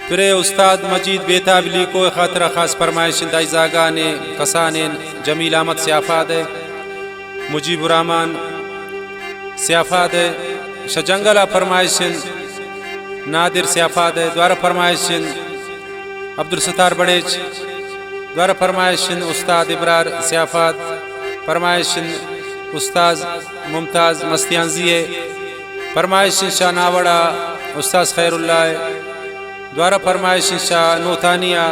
फिर उस्ताद मजीद बेताबली को खातर खास फरमाइश दाइजागा ने कसान जमील अहमद सियाफाद मुजीबुररहमान सियाफाद शजंगला फरमाइश नादिर सियाफाद द्वारा फरमाइश अब्दुल सत्तार बड़ेच द्वारा फरमाइश उस्ताद इब्रार सियाफाद फरमाइश उस्ताद मुमताज़ मस्तियांजिए फरमाइश शाह नावड़ा उस्ताद खैरुल्लाह द्वारा फरमाइश शाह नोतानिया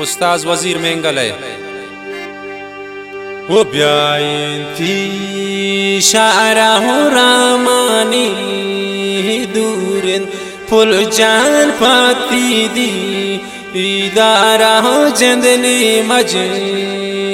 उस्ताद वजीर मेंगल है। वो ब्यायंती शारा हो रामानी दूरन फुल जान पाती दी इदारा हो जंदनी मजबूरे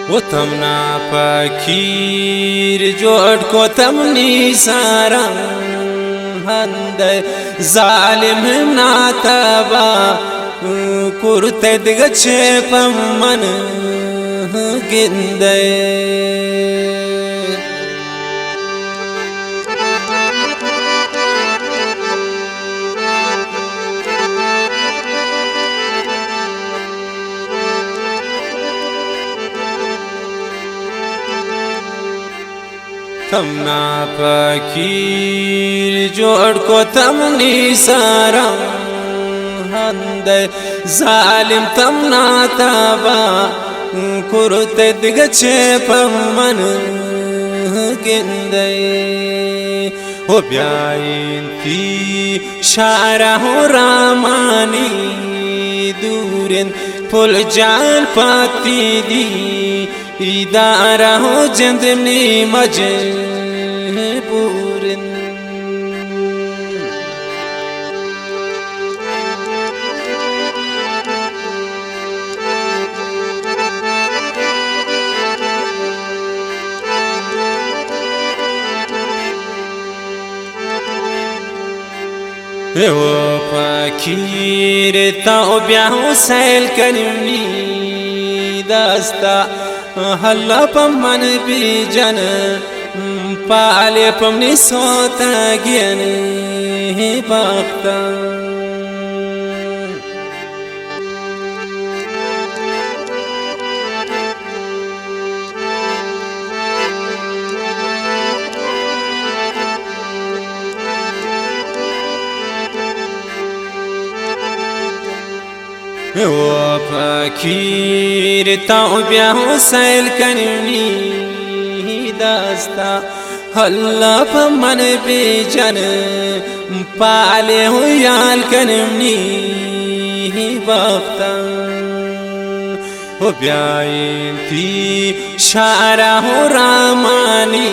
वो तमना फकीर जोड़ को तमनी सारा हंद जालिम नातबा कुर्ते दिगछे पमन गिंदे तमना फकीर जोड़ को तमनी सारा हंद जालिम तमना तबा कुर्ते दिगछे पमन गिंदे हो ब्यायंती शारा हो रामानी दूरन फुल जान पाती दी इदारा हो जंदनी मजबूरन वो फकीर ताओ ब्याहो सैल करनी दस्ता हल्ला पमन बीजन पाले पमनी सोता ज्ञान बाप्ता वो फकीर ताओ ब्याहो सैल करनी दास्ता हल्ला पमन बेजन पाले हो याल करनी बाप्ता हो ब्यायंती शारा हो रामानी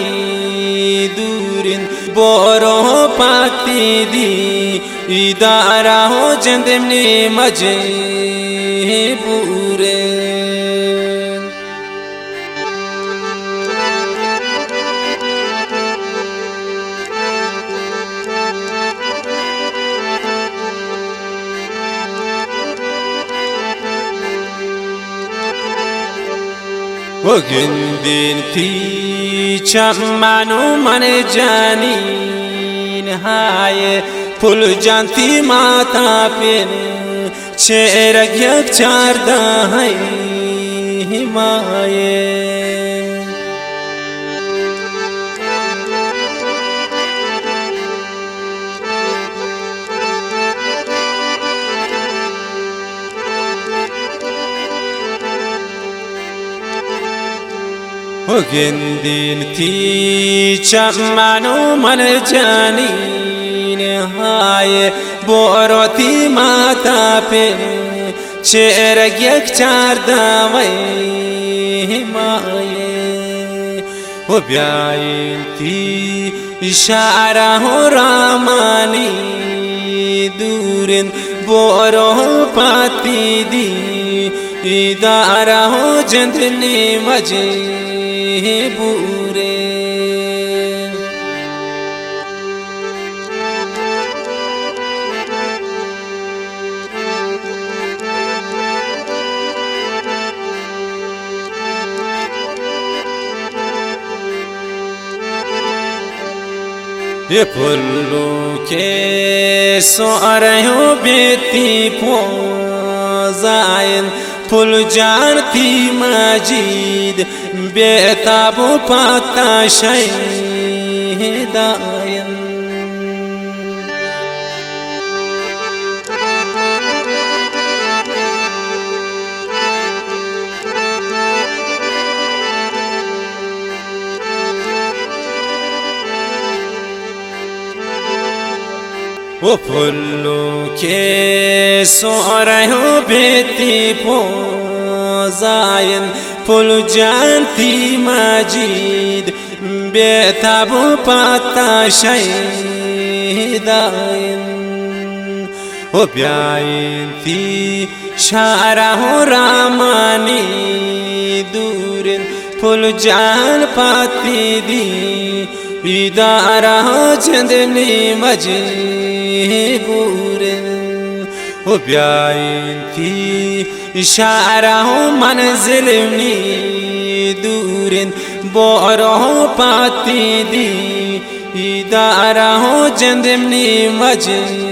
दूरिन बोरो पाती दी इदारा हो जंदनी मजबूरे वो गिंदिन थी चम्मानो मन जानी हाय फुल जानती माता पेन शेर चार दाई माये वो गिंदिन थी चम्मानो मन जानी हाय बोरोती माता पे शेर चार दाई माये वो ब्यायंती इशारा हो रामानी दूरन बोरो पाती दी इदारा हो जंदनी मजबूरे ये फुल्लू के सोरयो बेती पोजायन फुल जानती मजीद बेताबो पाता शहीदायन वो फुल्लू के सोरयो बेती पोजायन फुल जानती मजीद बेताबो पाता शहीदायन वो ब्यायती शारा हो रामानी दूरिन फुल जान पाती दी इदारा हो चंदनी मजबूर वो ब्यायती इशारा हो मंजिल नी दूरिन बोरो पाती दी इदारा हो चंदनी मजबूर